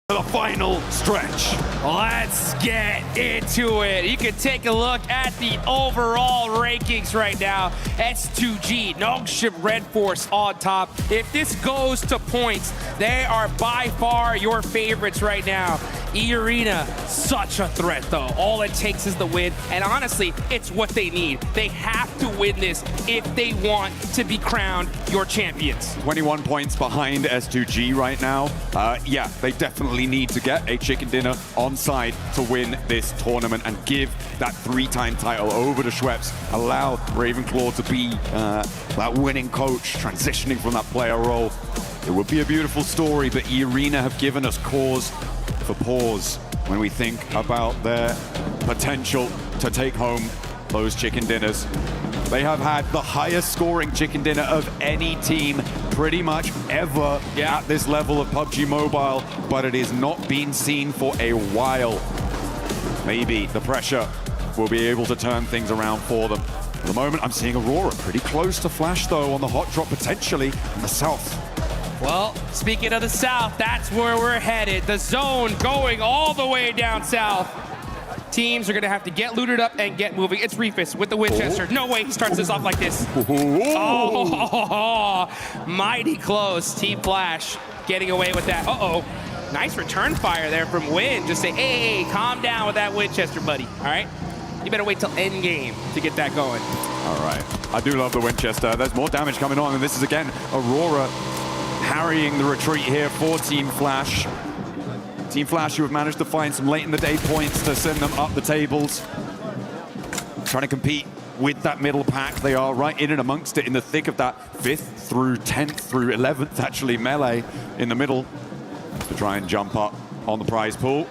The final stretch. Let's get into it. You can take a look at the overall rankings right now. S2g, Nongshim Red Force on top. If this goes to points, they are by far your favorites right now. E-Arena, such a threat though. All it takes is the win, and honestly, it's what they need. They have to win this if they want to be crowned your champions. 21 points behind s2g right now. Yeah, they definitely need to get a chicken dinner on side to win this tournament and give that 3-time title over to Schweppes. Allow Ravenclaw to be that winning coach, transitioning from that player role. It would be a beautiful story, but E-Arena have given us cause for pause when we think about their potential to take home those chicken dinners. They have had the highest scoring chicken dinner of any team pretty much ever at this level of PUBG Mobile, but it has not been seen for a while. Maybe the pressure will be able to turn things around for them. At the moment, I'm seeing Aurora pretty close to Flash, though, on the hot drop, potentially in the south. Well, speaking of the south, that's where we're headed. The zone going all the way down south. Teams are going to have to get looted up and get moving. It's Reefus with the Winchester. No way he starts this off like this. Oh, mighty close. Team Flash getting away with that. Uh-oh. Nice return fire there from Win. Just say, hey, calm down with that Winchester, buddy. All right? You better wait till end game to get that going. All right. I do love the Winchester. There's more damage coming on, and this is, again, Aurora harrying the retreat here for Team Flash. Team Flash, who have managed to find some late-in-the-day points to send them up the tables. Trying to compete with that middle pack. They are right in and amongst it, in the thick of that 5th through 10th through 11th, actually, melee in the middle to try and jump up on the prize pool.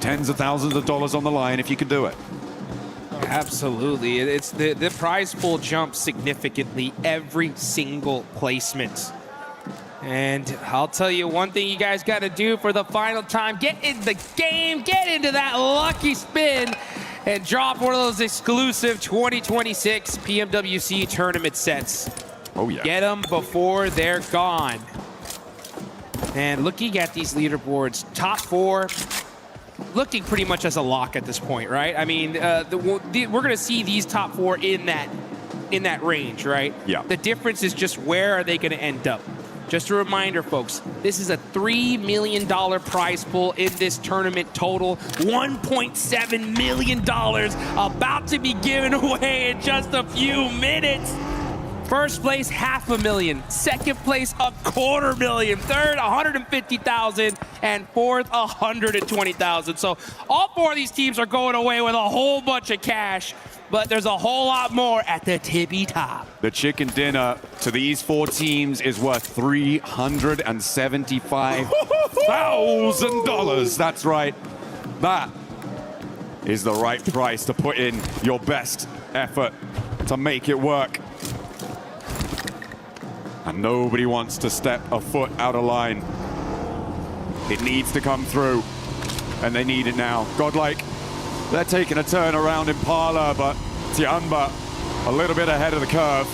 Tens of thousands of dollars on the line if you can do it. Absolutely. It's the prize pool jumps significantly every single placement. And I'll tell you one thing you guys got to do for the final time. Get in the game, get into that lucky spin, and drop one of those exclusive 2026 PMWC tournament sets. Oh, yeah. Get them before they're gone. And looking at these leaderboards, top 4, looking pretty much as a lock at this point, right? I mean, we're going to see these top 4 in that range, right? Yeah. The difference is just where are they going to end up. Just a reminder, folks, this is a $3 million prize pool in this tournament total. $1.7 million about to be given away in just a few minutes. First place, $500,000. Second place, $250,000. Third, $150,000. And fourth, $120,000. So all 4 of these teams are going away with a whole bunch of cash. But there's a whole lot more at the tippy top. The chicken dinner to these 4 teams is worth $375,000. That's right. That is the right price to put in your best effort to make it work. And nobody wants to step a foot out of line. It needs to come through, and they need it now. Godlike, they're taking a turn around Impala, but Tianba a little bit ahead of the curve.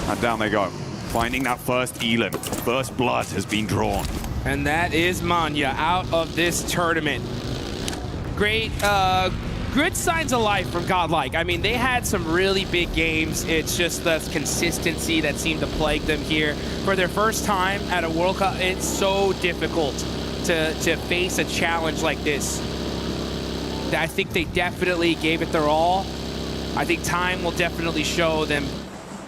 And down they go, finding that first Elim. First blood has been drawn. And that is Manya out of this tournament. Great, good signs of life from Godlike. I mean, they had some really big games. It's just the consistency that seemed to plague them here. For their first time at a World Cup, it's so difficult to face a challenge like this. I think they definitely gave it their all. I think time will definitely show them,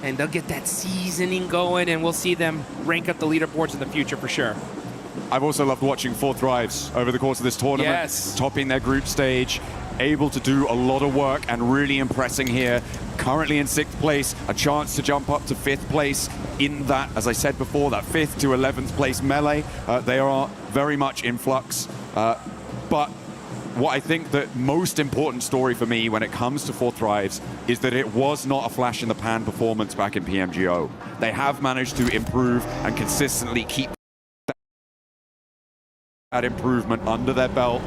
and they'll get that seasoning going, and we'll see them rank up the leaderboards in the future for sure. I've also loved watching 4 Thrives over the course of this tournament. Yes. Topping their group stage, able to do a lot of work and really impressing here. Currently in 6th place, a chance to jump up to 5th place in that, as I said before, that 5th to 11th place melee. They are very much in flux, but what I think the most important story for me when it comes to 4 Thrives is that it was not a flash in the pan performance back in PMGO. They have managed to improve and consistently keep that improvement under their belt.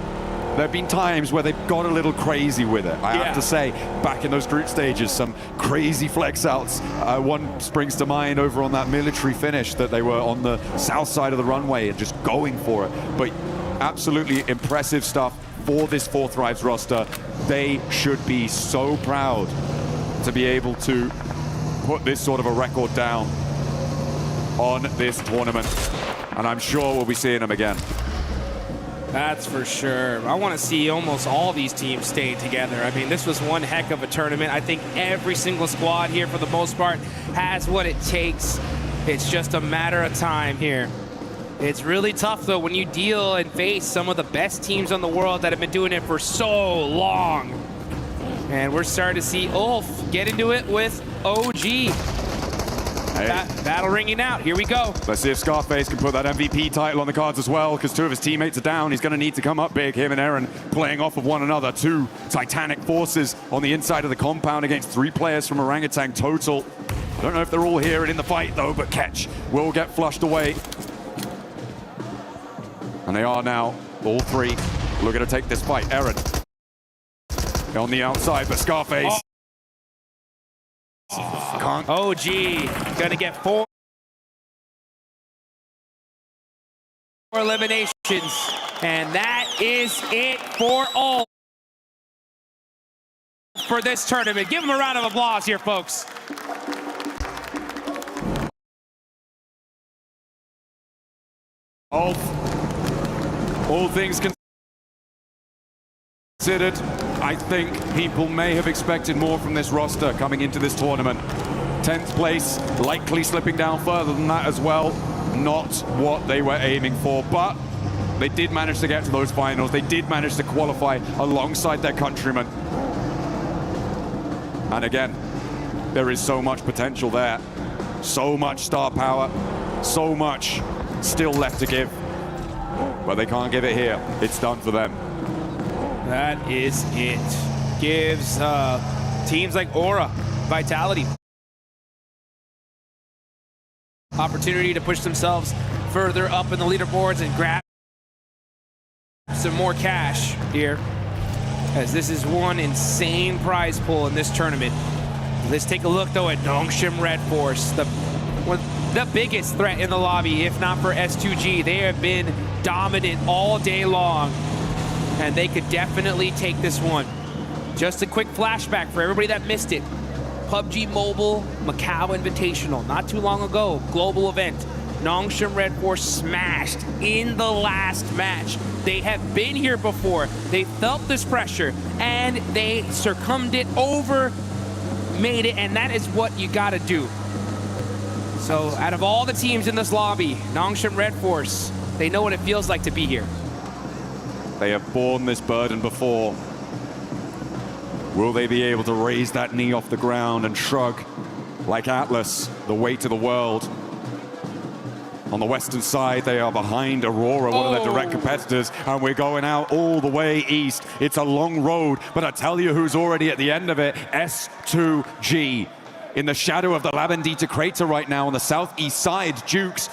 there have been times where they've got a little crazy with it. I have to say, back in those group stages, some crazy flex outs. One springs to mind over on that military finish that they were on the south side of the runway and just going for it. But absolutely impressive stuff for this 4Thrives roster. They should be so proud to be able to put this sort of a record down on this tournament. And I'm sure we'll be seeing them again. That's for sure. I want to see almost all these teams stay together. I mean, this was one heck of a tournament. I think every single squad here, for the most part, has what it takes. It's just a matter of time here. It's really tough, though, when you deal and face some of the best teams in the world that have been doing it for so long. And we're starting to see Ulf get into it with OG. Hey. Battle ringing out. Here we go. Let's see if Scarface can put that MVP title on the cards as well, because two of his teammates are down. He's going to need to come up big. Him and Aaron playing off of one another. Two titanic forces on the inside of the compound against 3 players from Orangutan total. I don't know if they're all here and in the fight, though, but Ketch will get flushed away. And they are now, all 3, looking to take this fight. Aaron on the outside, but Scarface. Can't. OG gonna get 4 eliminations, and that is it for all for this tournament. Give them a round of applause here, folks. All things considered, I think people may have expected more from this roster coming into this tournament. 10th place, likely slipping down further than that as well. Not what they were aiming for, but they did manage to get to those finals. They did manage to qualify alongside their countrymen. And again, there is so much potential there. So much star power, so much still left to give. But they can't give it here. It's done for them. That is it. Gives teams like Aura, Vitality, opportunity to push themselves further up in the leaderboards and grab some more cash here, as this is one insane prize pool in this tournament. Let's take a look, though, at Nongshim Red Force, the biggest threat in the lobby, if not for s2g. They have been dominant all day long, and they could definitely take this one. Just a quick flashback for everybody that missed it. PUBG Mobile Macau Invitational, not too long ago, global event. Nongshim Red Force smashed in the last match. They have been here before. They felt this pressure, and they succumbed it over, made it, and that is what you gotta do. So out of all the teams in this lobby, Nongshim Red Force, they know what it feels like to be here. They have borne this burden before. Will they be able to raise that knee off the ground and shrug like Atlas, the weight of the world? On the western side, they are behind Aurora, one of their direct competitors, and we're going out all the way east. It's a long road, but I tell you who's already at the end of it, s2g. In the shadow of the Labendita crater right now on the southeast side, Dukes,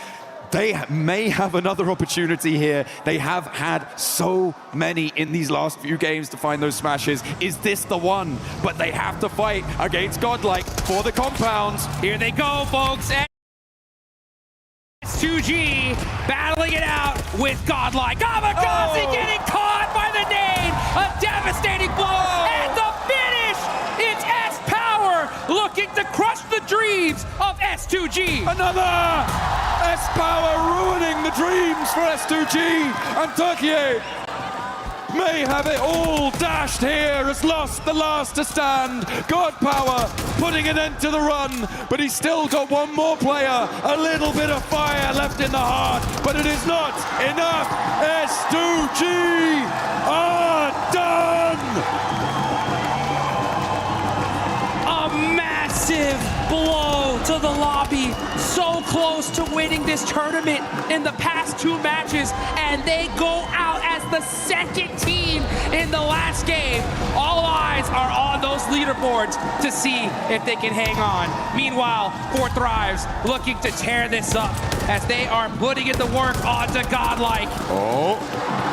they may have another opportunity here. They have had so many in these last few games to find those smashes. Is this the one? But they have to fight against Godlike for the compounds. Here they go, folks. s2g battling it out with Godlike. Kamikaze getting caught by the nade. A devastating blow. And the finish. It's S-Power looking to crush the dreams of s2g. Another S-Power ruining the dreams for s2g. And Turkey may have it all. Dashed here has lost the last to stand. God Power putting an end to the run, but he's still got one more player. A little bit of fire left in the heart, but it is not enough. s2g are done. A massive blow to the lobby. So close to winning this tournament in the past 2 matches, and they go out as the second team in the last game. All eyes are on those leaderboards to see if they can hang on. Meanwhile, 4Thrives looking to tear this up as they are putting in the work onto Godlike. Oh,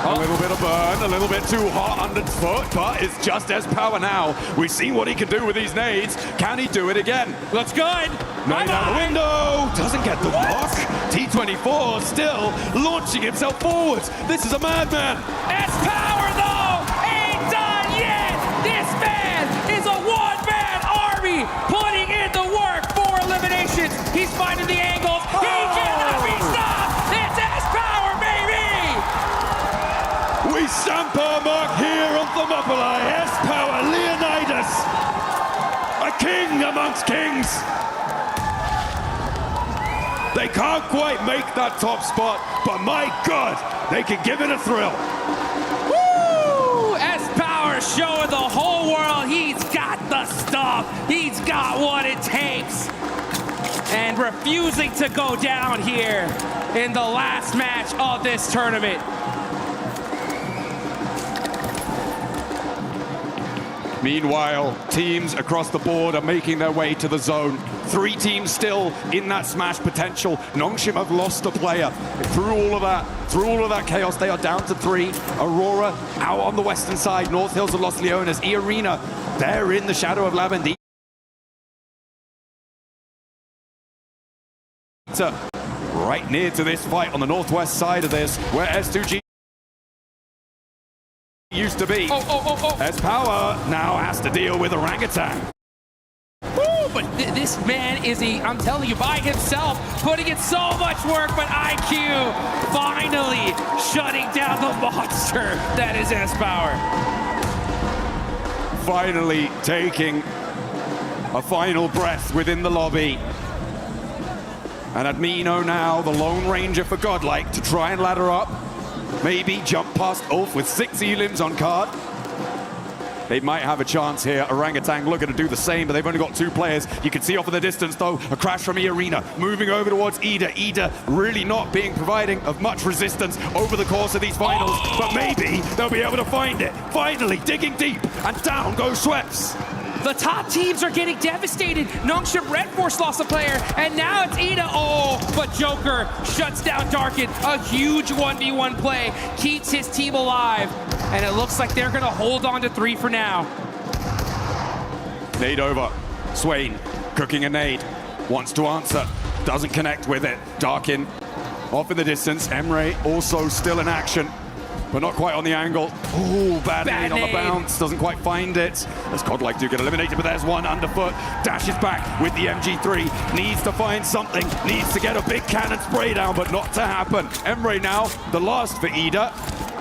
A little bit of burn, a little bit too hot underfoot, but it's just s2g now. We've seen what he can do with these nades. Can he do it again? Looks good. Nade out the window, doesn't get the block. T24 still launching himself forwards. This is a madman. s2g though ain't done yet. This man is a one-man army putting in the work for eliminations. He's finding the angles. He cannot be stopped. It's s2g, baby. We stamp our mark here on Thermopylae. s2g, Leonidas, a king amongst kings. They can't quite make that top spot, but my God, they can give it a thrill. Woo! s2g showing the whole world he's got the stuff. He's got what it takes. And refusing to go down here in the last match of this tournament. Meanwhile, teams across the board are making their way to the zone. 3 teams still in that smash potential. Nongshim have lost a player. Through all of that chaos, they are down to 3. Aurora out on the western side. North Hills of Los Leones. E-Arena, they're in the shadow of Lavendita. Right near to this fight on the northwest side of this, where s2g used to be. s2g now has to deal with Orangutan. Woo, but this man is I'm telling you, by himself, putting in so much work, but IQ finally shutting down the monster that is s2g. Finally taking a final breath within the lobby. And Admino now, the Lone Ranger for Godlike, to try and ladder up. Maybe jump past Ulf with 6 elims on card. They might have a chance here. Orangutan looking to do the same, but they've only got 2 players. You can see off in the distance, though, a crash from E-Arena. Moving over towards Ida. Ida really not being providing of much resistance over the course of these finals, but maybe they'll be able to find it. Finally, digging deep, and down goes Schweppes. The top teams are getting devastated. Nongshim Red Force lost a player, and now it's Ida. Oh, but Joker shuts down Darkin. A huge 1v1 play, keeps his team alive, and it looks like they're gonna hold on to 3 for now. Nade over. Swain cooking a nade. Wants to answer. Doesn't connect with it. Darkin off in the distance. Emre also still in action, but not quite on the angle. Ooh, bad nade on the bounce. Doesn't quite find it. As Godlike do get eliminated, but there's one underfoot. Dashes back with the MG3. Needs to find something. Needs to get a big cannon spray down, but not to happen. Emre now, the last for Ida.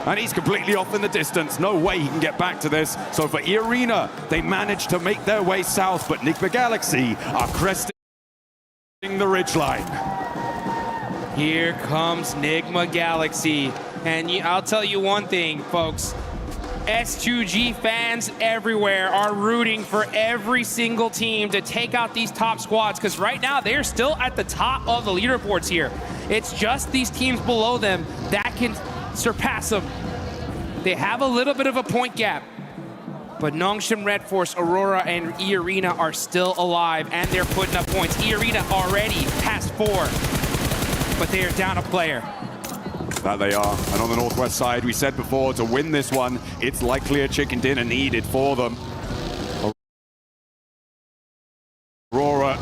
And he's completely off in the distance. No way he can get back to this. So for E-Arena, they managed to make their way south, but Nigma Galaxy are cresting the ridgeline. Here comes Nigma Galaxy. And I'll tell you one thing, folks. s2g fans everywhere are rooting for every single team to take out these top squads, because right now they're still at the top of the leaderboards here. It's just these teams below them that can surpass them. They have a little bit of a point gap, but Nongshim Red Force, Aurora, and E-Arena are still alive, and they're putting up points. E-Arena already past 4, but they are down a player. That they are. And on the northwest side, we said before, to win this one, it's likely a chicken dinner needed for them. Aurora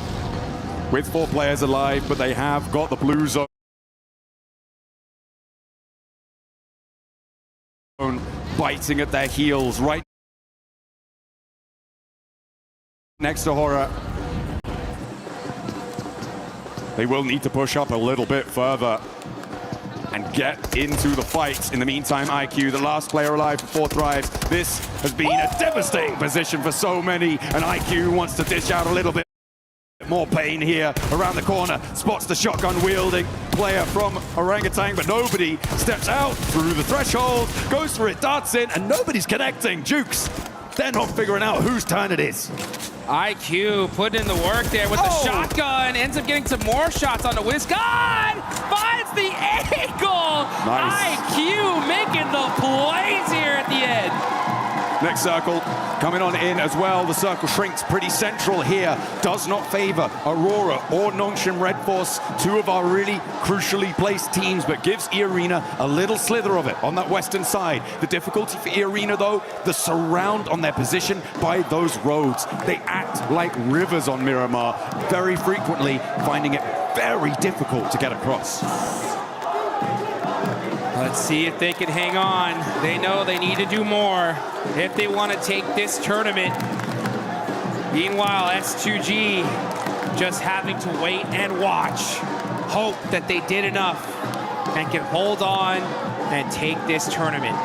with 4 players alive, but they have got the blue zone biting at their heels right next to Horror. They will need to push up a little bit further and get into the fight. In the meantime, IQ, the last player alive for 4 Thrives. This has been a devastating position for so many, and IQ wants to dish out a little bit more pain here. Around the corner, spots the shotgun-wielding player from Orangutan, but nobody steps out through the threshold, goes for it, darts in, and nobody's connecting. Jukes, they're not figuring out whose turn it is. IQ putting in the work there with the shotgun, ends up getting some more shots on the WizKid, finds the angle! Nice. IQ making the plays here at the end. Next circle coming on in as well. The circle shrinks pretty central here. Does not favor Aurora or Nongshim Red Force, two of our really crucially placed teams, but gives E-Arena a little slither of it on that western side. The difficulty for E-Arena, though, the surround on their position by those roads. They act like rivers on Miramar, very frequently finding it very difficult to get across. Let's see if they can hang on. They know they need to do more if they want to take this tournament. Meanwhile, s2g just having to wait and watch, hope that they did enough and can hold on and take this tournament.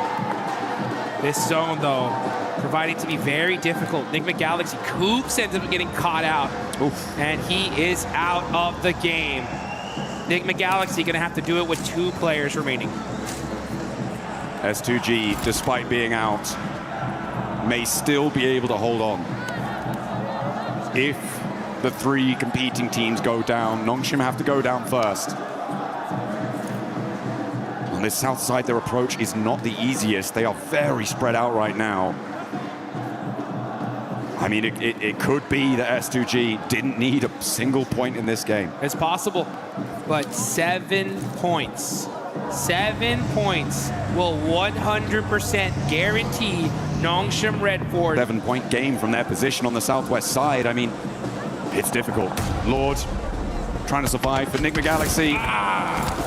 This zone, though, proving to be very difficult. Enigma Galaxy, Coops ends up getting caught out. Oof. And he is out of the game. Enigma Galaxy gonna have to do it with 2 players remaining. s2g, despite being out, may still be able to hold on. If the 3 competing teams go down, Nongshim have to go down first. On this south side, their approach is not the easiest. They are very spread out right now. I mean, it could be that s2g didn't need a single point in this game. It's possible, but 7 points. 7 points will 100% guarantee Nongshim Red Force. 7-point game from their position on the southwest side. I mean, it's difficult. Lord trying to survive for Enigma Galaxy.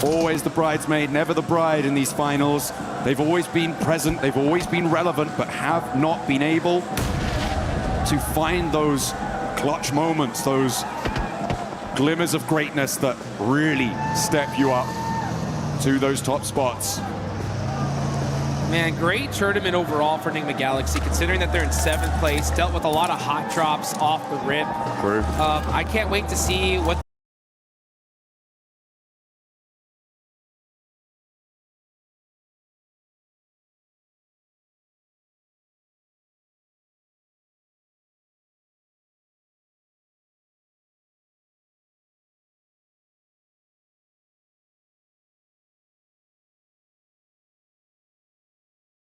Always the bridesmaid, never the bride in these finals. They've always been present, they've always been relevant, but have not been able to find those clutch moments, those glimmers of greatness that really step you up to those top spots. Man, great tournament overall for Enigma Galaxy, considering that they're in 7th place, dealt with a lot of hot drops off the rip. True. I can't wait to see what